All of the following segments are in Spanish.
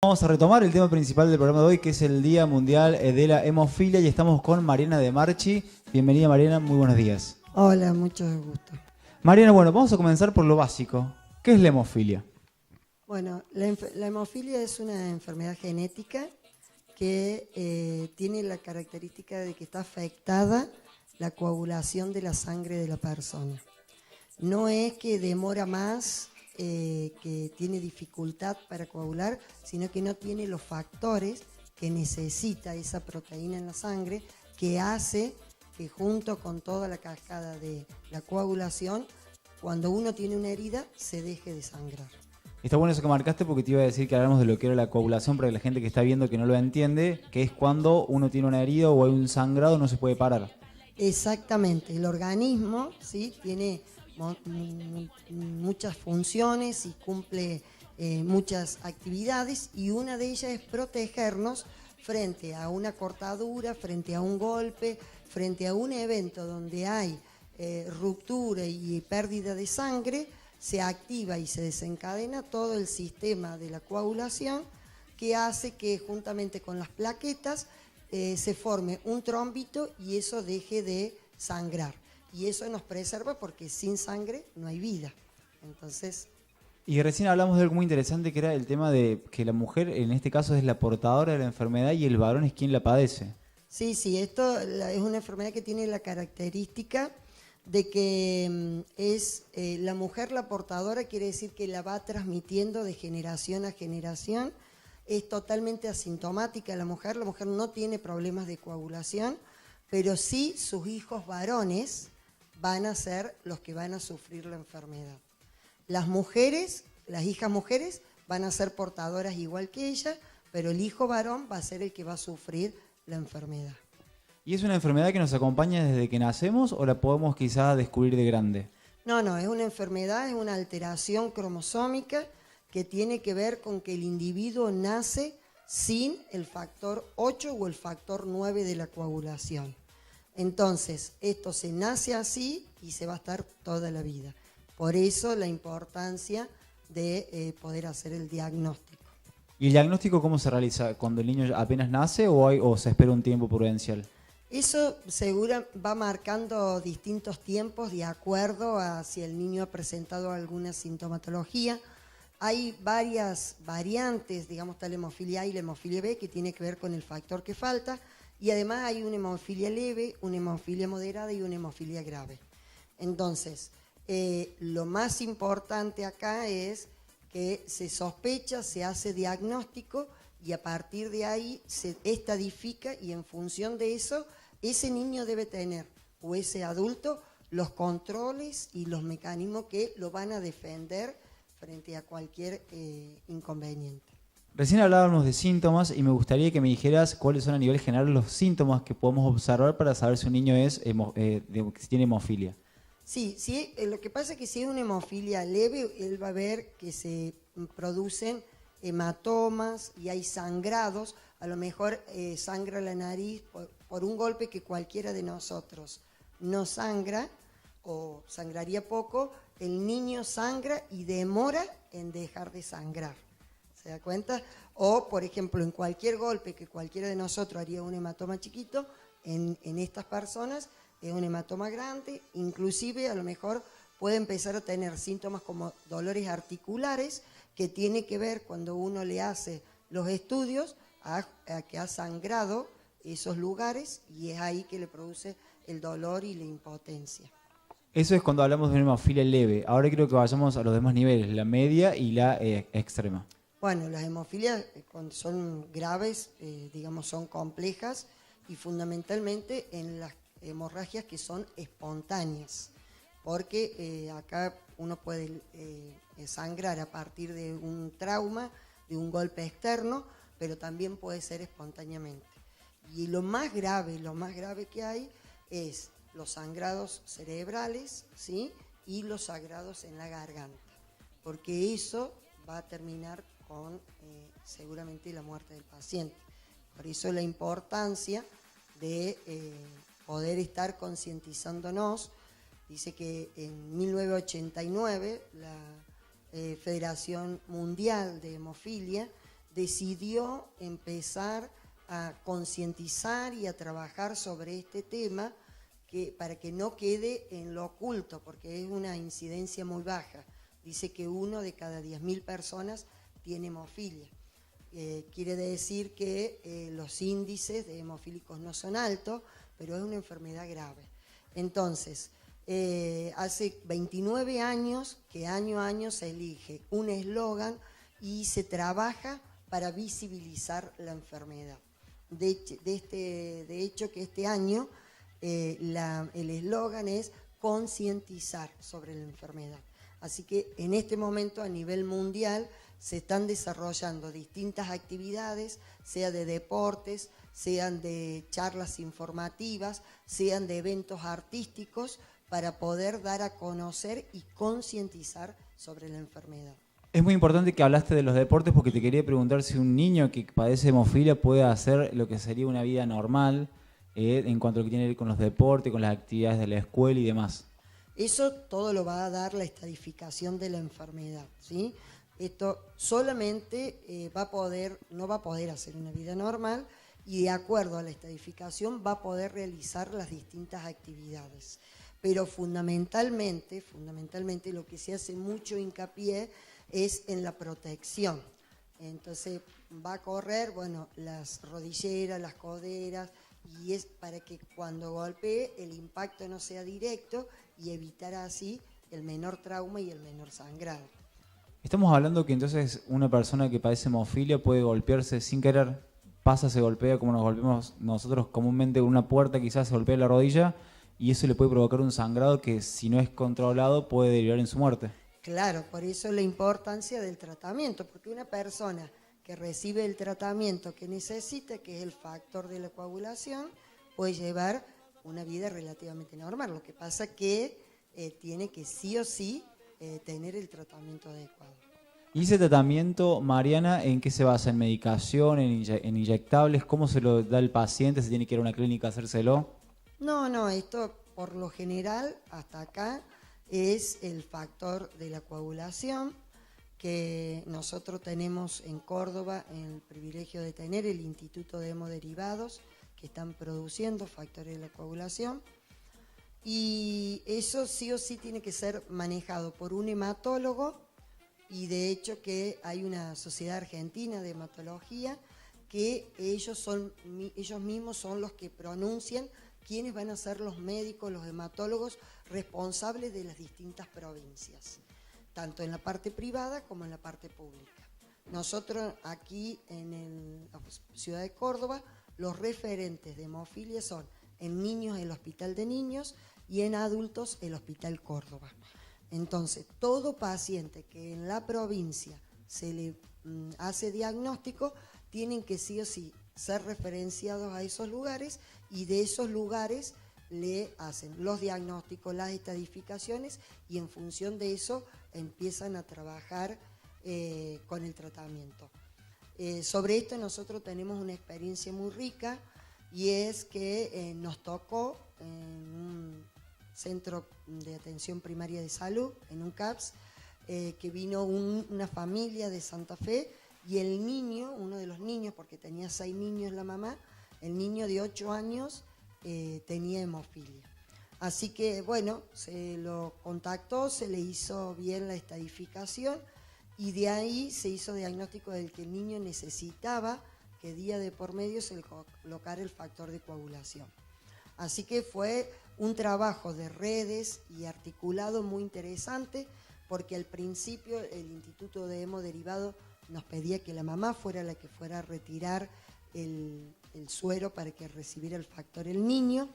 Vamos a retomar el tema principal del programa de hoy, que es el Día Mundial de la Hemofilia, y estamos con Mariana de Marchi. Bienvenida, Mariana, muy buenos días. Hola, mucho gusto. Mariana, bueno, vamos a comenzar por lo básico. ¿Qué es la hemofilia? Bueno, la hemofilia es una enfermedad genética que tiene la característica de que está afectada la coagulación de la sangre de la persona. No es que demora más, que tiene dificultad para coagular, sino que no tiene los factores que necesita esa proteína en la sangre, que hace que junto con toda la cascada de la coagulación, cuando uno tiene una herida, se deje de sangrar. Está bueno eso que marcaste, porque te iba a decir que hablamos de lo que era la coagulación, para que la gente que está viendo que no lo entiende, que es cuando uno tiene una herida o hay un sangrado, no se puede parar. Exactamente, el organismo, ¿sí?, tiene muchas funciones y cumple muchas actividades, y una de ellas es protegernos frente a una cortadura, frente a un golpe, frente a un evento donde hay ruptura y pérdida de sangre. Se activa y se desencadena todo el sistema de la coagulación, que hace que juntamente con las plaquetas se forme un trombito y eso deje de sangrar. Y eso nos preserva, porque sin sangre no hay vida. Entonces... Y recién hablamos de algo muy interesante, que era el tema de que la mujer, en este caso, es la portadora de la enfermedad y el varón es quien la padece. Sí, esto es una enfermedad que tiene la característica de que es la mujer la portadora, quiere decir que la va transmitiendo de generación a generación. Es totalmente asintomática la mujer no tiene problemas de coagulación, pero sí sus hijos varones van a ser los que van a sufrir la enfermedad. Las mujeres, las hijas mujeres, van a ser portadoras igual que ella, pero el hijo varón va a ser el que va a sufrir la enfermedad. ¿Y es una enfermedad que nos acompaña desde que nacemos o la podemos quizás descubrir de grande? No, es una enfermedad, es una alteración cromosómica que tiene que ver con que el individuo nace sin el factor 8 o el factor 9 de la coagulación. Entonces, esto se nace así y se va a estar toda la vida. Por eso la importancia de poder hacer el diagnóstico. ¿Y el diagnóstico cómo se realiza? ¿Cuando el niño apenas nace o se espera un tiempo prudencial? Eso seguro va marcando distintos tiempos de acuerdo a si el niño ha presentado alguna sintomatología. Hay varias variantes, digamos, está la hemofilia A y la hemofilia B, que tiene que ver con el factor que falta, y además hay una hemofilia leve, una hemofilia moderada y una hemofilia grave. Entonces, lo más importante acá es que se sospecha, se hace diagnóstico y a partir de ahí se estadifica, y en función de eso, ese niño debe tener, o ese adulto, los controles y los mecanismos que lo van a defender frente a cualquier inconveniente. Recién hablábamos de síntomas y me gustaría que me dijeras cuáles son a nivel general los síntomas que podemos observar para saber si un niño si tiene hemofilia. Sí, lo que pasa es que si es una hemofilia leve, él va a ver que se producen hematomas y hay sangrados. A lo mejor sangra la nariz por un golpe que cualquiera de nosotros no sangra o sangraría poco. El niño sangra y demora en dejar de sangrar. ¿Se da cuenta? O, por ejemplo, en cualquier golpe que cualquiera de nosotros haría un hematoma chiquito, en estas personas es un hematoma grande. Inclusive a lo mejor puede empezar a tener síntomas como dolores articulares, que tiene que ver cuando uno le hace los estudios a que ha sangrado esos lugares, y es ahí que le produce el dolor y la impotencia. Eso es cuando hablamos de una hemofilia leve. Ahora creo que vayamos a los demás niveles, la media y la extrema. Bueno, las hemofilias cuando son graves, digamos, son complejas, y fundamentalmente en las hemorragias que son espontáneas, porque acá uno puede sangrar a partir de un trauma, de un golpe externo, pero también puede ser espontáneamente. Y lo más grave que hay es los sangrados cerebrales, ¿sí?, y los sangrados en la garganta, porque eso va a terminar con seguramente la muerte del paciente. Por eso la importancia de poder estar concientizándonos. Dice que en 1989 la Federación Mundial de Hemofilia decidió empezar a concientizar y a trabajar sobre este tema para que no quede en lo oculto, porque es una incidencia muy baja. Dice que 1 de cada 10.000 personas tiene hemofilia. Quiere decir que los índices de hemofílicos no son altos, pero es una enfermedad grave. Entonces, hace 29 años que año a año se elige un eslogan y se trabaja para visibilizar la enfermedad. De hecho que este año el eslogan es concientizar sobre la enfermedad. Así que en este momento a nivel mundial se están desarrollando distintas actividades, sea de deportes, sean de charlas informativas, sean de eventos artísticos, para poder dar a conocer y concientizar sobre la enfermedad. Es muy importante que hablaste de los deportes porque te quería preguntar si un niño que padece hemofilia puede hacer lo que sería una vida normal en cuanto a lo que tiene que ver con los deportes, con las actividades de la escuela y demás. Eso todo lo va a dar la estadificación de la enfermedad, ¿sí? Esto solamente no va a poder hacer una vida normal y de acuerdo a la estadificación va a poder realizar las distintas actividades. Pero fundamentalmente lo que se hace mucho hincapié es en la protección. Entonces va a correr, las rodilleras, las coderas, y es para que cuando golpee el impacto no sea directo y evitar así el menor trauma y el menor sangrado. Estamos hablando que entonces una persona que padece hemofilia puede golpearse sin querer, se golpea como nos golpeamos nosotros comúnmente con una puerta, quizás se golpea la rodilla y eso le puede provocar un sangrado que si no es controlado puede derivar en su muerte. Claro, por eso la importancia del tratamiento, porque una persona que recibe el tratamiento que necesita, que es el factor de la coagulación, puede llevar una vida relativamente normal. Lo que pasa es que tiene que sí o sí tener el tratamiento adecuado. ¿Y ese tratamiento, Mariana, en qué se basa? ¿En medicación, en inyectables? ¿Cómo se lo da el paciente? ¿Se tiene que ir a una clínica a hacérselo? No, esto por lo general hasta acá es el factor de la coagulación, que nosotros tenemos en Córdoba el privilegio de tener el Instituto de Hemoderivados, que están produciendo factores de la coagulación, y eso sí o sí tiene que ser manejado por un hematólogo, y de hecho que hay una sociedad argentina de hematología que ellos mismos son los que pronuncian quiénes van a ser los médicos, los hematólogos responsables de las distintas provincias, tanto en la parte privada como en la parte pública. Nosotros aquí en la ciudad de Córdoba, los referentes de hemofilia son en niños el Hospital de Niños y en adultos el Hospital Córdoba. Entonces, todo paciente que en la provincia se le hace diagnóstico, tienen que sí o sí ser referenciados a esos lugares y de esos lugares le hacen los diagnósticos, las estadificaciones y en función de eso empiezan a trabajar con el tratamiento. Sobre esto nosotros tenemos una experiencia muy rica y es que nos tocó en un centro de atención primaria de salud, en un CAPS, que vino una familia de Santa Fe y el niño, uno de los niños, porque tenía 6 niños la mamá, el niño de 8 años tenía hemofilia. Así que se lo contactó, se le hizo bien la estadificación y de ahí se hizo diagnóstico del que el niño necesitaba que día de por medio se le colocara el factor de coagulación. Así que fue un trabajo de redes y articulado muy interesante, porque al principio el Instituto de Hemoderivado nos pedía que la mamá fuera la que fuera a retirar el suero para que recibiera el factor el niño.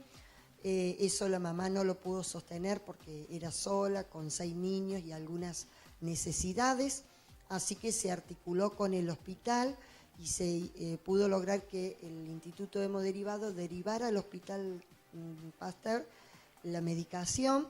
Eso la mamá no lo pudo sostener porque era sola, con 6 niños y algunas necesidades, así que se articuló con el hospital y se pudo lograr que el Instituto de Hemoderivado derivara al Hospital Pasteur la medicación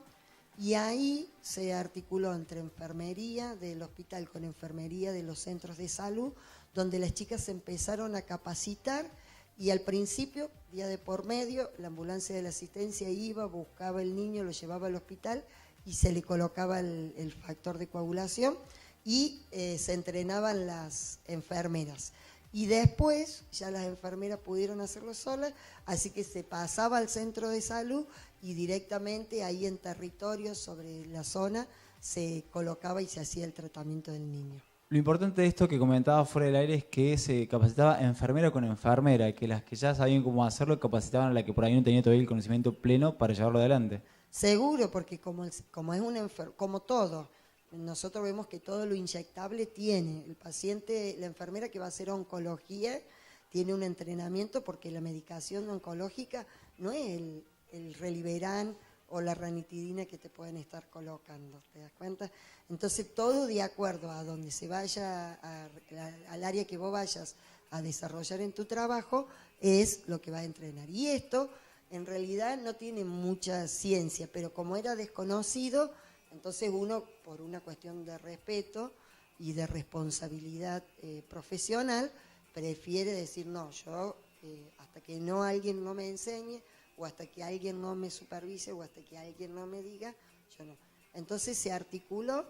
y ahí se articuló entre enfermería del hospital con enfermería de los centros de salud, donde las chicas se empezaron a capacitar y al principio, día de por medio, la ambulancia de la asistencia iba, buscaba el niño, lo llevaba al hospital y se le colocaba el factor de coagulación, y se entrenaban las enfermeras. Y después ya las enfermeras pudieron hacerlo solas, así que se pasaba al centro de salud y directamente ahí en territorio, sobre la zona, se colocaba y se hacía el tratamiento del niño. Lo importante de esto que comentaba fuera del aire es que se capacitaba enfermera con enfermera, que las que ya sabían cómo hacerlo capacitaban a la que por ahí no tenía todavía el conocimiento pleno para llevarlo adelante. Seguro, porque como es como todo, nosotros vemos que todo lo inyectable tiene. El paciente, la enfermera que va a hacer oncología, tiene un entrenamiento porque la medicación oncológica no es el Reliberán o la ranitidina que te pueden estar colocando, ¿te das cuenta? Entonces todo de acuerdo a donde se vaya, al área que vos vayas a desarrollar en tu trabajo, es lo que va a entrenar. Y esto en realidad no tiene mucha ciencia, pero como era desconocido, entonces uno, por una cuestión de respeto y de responsabilidad profesional, prefiere decir, no, yo hasta que alguien no me enseñe, o hasta que alguien no me supervise, o hasta que alguien no me diga, yo no. Entonces se articuló,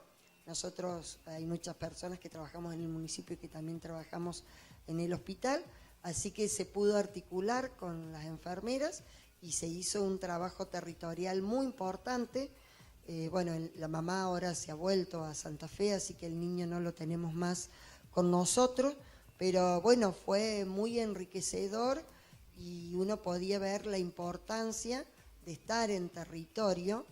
nosotros hay muchas personas que trabajamos en el municipio y que también trabajamos en el hospital, así que se pudo articular con las enfermeras y se hizo un trabajo territorial muy importante. Bueno, la mamá ahora se ha vuelto a Santa Fe, así que el niño no lo tenemos más con nosotros, pero bueno, fue muy enriquecedor y uno podía ver la importancia de estar en territorio,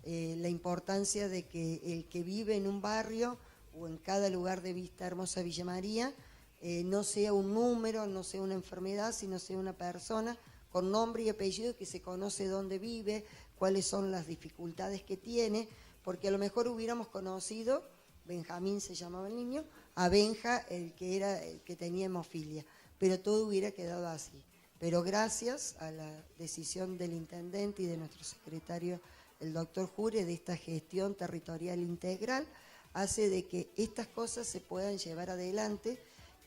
la importancia de que el que vive en un barrio o en cada lugar de Vista Hermosa, Villa María, no sea un número, no sea una enfermedad, sino sea una persona con nombre y apellido que se conoce dónde vive, cuáles son las dificultades que tiene, porque a lo mejor hubiéramos conocido, Benjamín se llamaba el niño, a Benja, el que tenía hemofilia, pero todo hubiera quedado así. Pero gracias a la decisión del intendente y de nuestro secretario, el doctor Jure, de esta gestión territorial integral, hace de que estas cosas se puedan llevar adelante,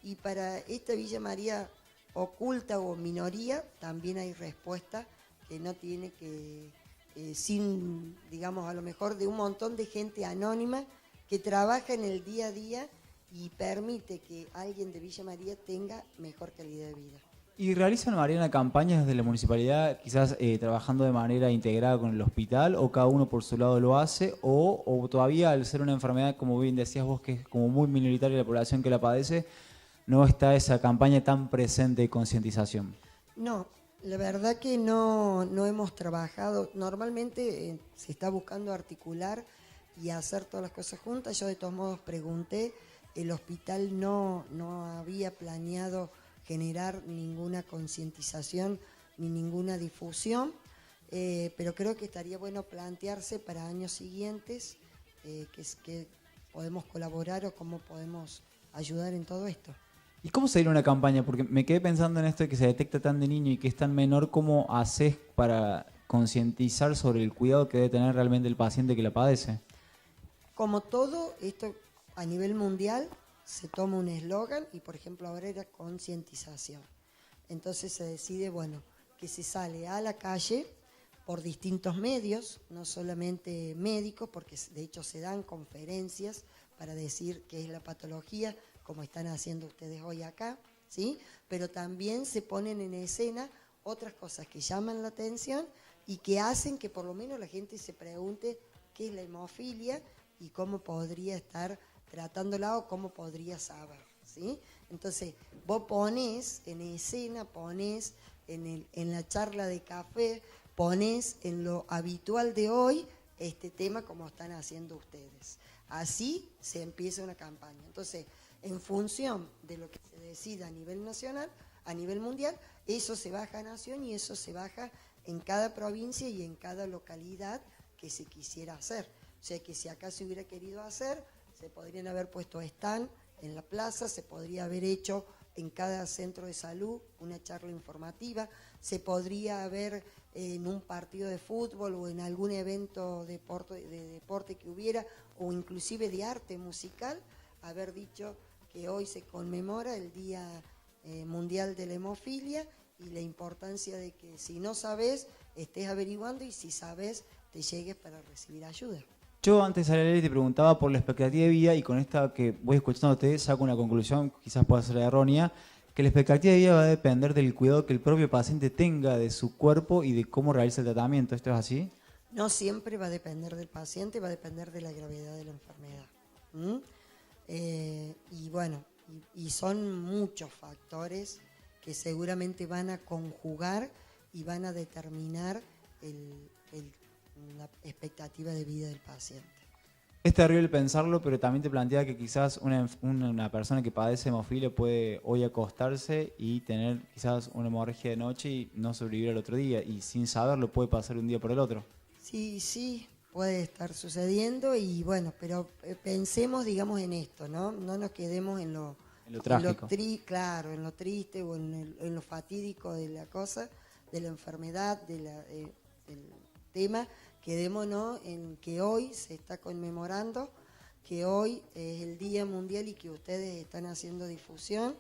y para esta Villa María oculta o minoría también hay respuesta que no tiene que, sin, digamos, a lo mejor de un montón de gente anónima que trabaja en el día a día y permite que alguien de Villa María tenga mejor calidad de vida. ¿Y realizan, Mariana, campañas desde la municipalidad, quizás trabajando de manera integrada con el hospital, o cada uno por su lado lo hace, o todavía al ser una enfermedad, como bien decías vos, que es como muy minoritaria la población que la padece, no está esa campaña tan presente de concientización? No, la verdad que no hemos trabajado. Normalmente se está buscando articular y hacer todas las cosas juntas. Yo de todos modos pregunté, el hospital no había planeado generar ninguna concientización ni ninguna difusión, pero creo que estaría bueno plantearse para años siguientes que podemos colaborar o cómo podemos ayudar en todo esto. ¿Y cómo sería una campaña? Porque me quedé pensando en esto de que se detecta tan de niño y que es tan menor. ¿Cómo haces para concientizar sobre el cuidado que debe tener realmente el paciente que la padece? Como todo esto a nivel mundial, se toma un eslogan y, por ejemplo, ahora era concientización. Entonces se decide, bueno, que se sale a la calle por distintos medios, no solamente médicos, porque de hecho se dan conferencias para decir qué es la patología, como están haciendo ustedes hoy acá, ¿sí? Pero también se ponen en escena otras cosas que llaman la atención y que hacen que por lo menos la gente se pregunte qué es la hemofilia y cómo podría estar tratándola o cómo podría saber, ¿sí? Entonces, vos ponés en escena, ponés en la charla de café, ponés en lo habitual de hoy este tema como están haciendo ustedes. Así se empieza una campaña. Entonces, en función de lo que se decida a nivel nacional, a nivel mundial, eso se baja a nación y eso se baja en cada provincia y en cada localidad que se quisiera hacer. O sea que si acá se hubiera querido hacer, se podrían haber puesto stand en la plaza, se podría haber hecho en cada centro de salud una charla informativa, se podría haber en un partido de fútbol o en algún evento de deporte que hubiera, o inclusive de arte musical, haber dicho que hoy se conmemora el Día Mundial de la Hemofilia y la importancia de que si no sabes, estés averiguando y si sabes, te llegues para recibir ayuda. Yo antes de salir al aire te preguntaba por la expectativa de vida y con esta que voy escuchándote saco una conclusión, quizás pueda ser errónea, que la expectativa de vida va a depender del cuidado que el propio paciente tenga de su cuerpo y de cómo realiza el tratamiento. ¿Esto es así? No siempre va a depender del paciente, va a depender de la gravedad de la enfermedad. ¿Mm? Y bueno, y son muchos factores que seguramente van a conjugar y van a determinar la expectativa de vida del paciente. Es terrible pensarlo, pero también te plantea que quizás una persona que padece hemofilia puede hoy acostarse y tener quizás una hemorragia de noche y no sobrevivir al otro día, y sin saberlo puede pasar un día por el otro. Sí, puede estar sucediendo y bueno, pero pensemos, digamos, en esto, ¿no? No nos quedemos en lo trágico. Claro, en lo triste o en lo fatídico de la cosa, de la enfermedad, del tema. Quedémonos en que hoy se está conmemorando, que hoy es el Día Mundial y que ustedes están haciendo difusión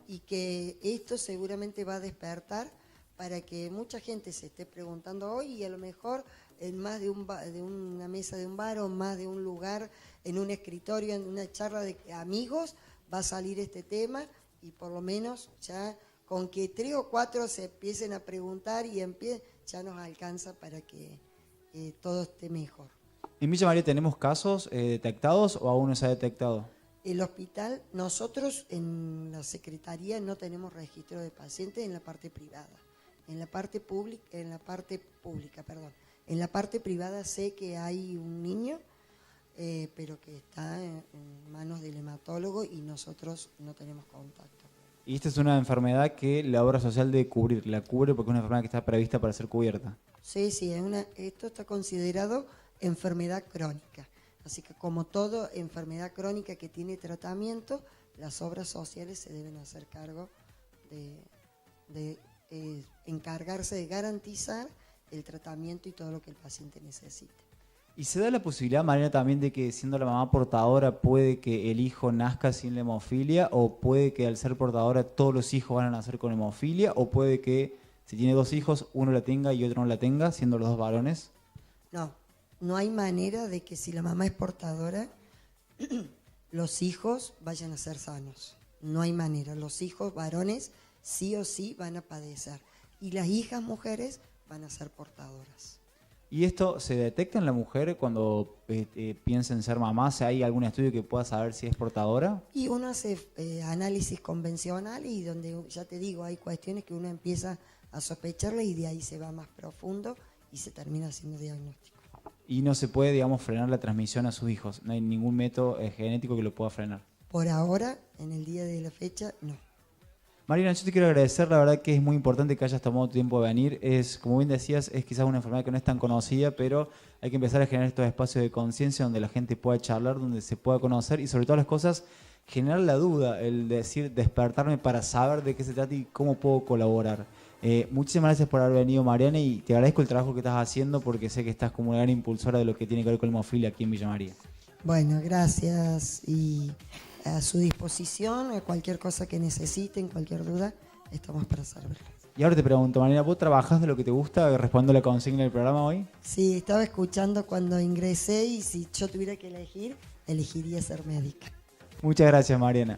y que esto seguramente va a despertar para que mucha gente se esté preguntando hoy y a lo mejor en más de una mesa de un bar o más de un lugar, en un escritorio, en una charla de amigos, va a salir este tema y por lo menos ya con que 3 o 4 se empiecen a preguntar y ya nos alcanza para que todo esté mejor. ¿En Villa María tenemos casos detectados o aún no se ha detectado? El hospital, nosotros en la Secretaría no tenemos registro de pacientes en la parte privada. En la parte pública, En la parte privada sé que hay un niño, pero que está en manos del hematólogo y nosotros no tenemos contacto. Y esta es una enfermedad que la obra social debe cubrir, la cubre porque es una enfermedad que está prevista para ser cubierta. Sí, esto está considerado enfermedad crónica. Así que como toda enfermedad crónica que tiene tratamiento, las obras sociales se deben hacer cargo de encargarse de garantizar el tratamiento y todo lo que el paciente necesite. ¿Y se da la posibilidad, Mariana, también de que siendo la mamá portadora puede que el hijo nazca sin la hemofilia, o puede que al ser portadora todos los hijos van a nacer con hemofilia, o puede que si tiene 2 hijos uno la tenga y otro no la tenga, siendo los 2 varones? No hay manera de que si la mamá es portadora los hijos vayan a ser sanos. No hay manera. Los hijos varones sí o sí van a padecer y las hijas mujeres van a ser portadoras. ¿Y esto se detecta en la mujer cuando piensa en ser mamá? ¿Hay algún estudio que pueda saber si es portadora? Y uno hace análisis convencional y donde, ya te digo, hay cuestiones que uno empieza a sospecharle y de ahí se va más profundo y se termina haciendo diagnóstico. Y no se puede, digamos, frenar la transmisión a sus hijos. No hay ningún método genético que lo pueda frenar. Por ahora, en el día de la fecha, no. Mariana, yo te quiero agradecer, la verdad que es muy importante que hayas tomado tiempo de venir. Como bien decías, es quizás una enfermedad que no es tan conocida, pero hay que empezar a generar estos espacios de conciencia donde la gente pueda charlar, donde se pueda conocer y sobre todas las cosas, generar la duda, el decir, despertarme para saber de qué se trata y cómo puedo colaborar. Muchísimas gracias por haber venido, Mariana, y te agradezco el trabajo que estás haciendo porque sé que estás como una gran impulsora de lo que tiene que ver con la hemofilia aquí en Villa María. Bueno, gracias y a su disposición, a cualquier cosa que necesiten, cualquier duda, estamos para servirles. Y ahora te pregunto, Mariana, ¿vos trabajás de lo que te gusta respondiendo la consigna del programa hoy? Sí, estaba escuchando cuando ingresé y si yo tuviera que elegir, elegiría ser médica. Muchas gracias, Mariana.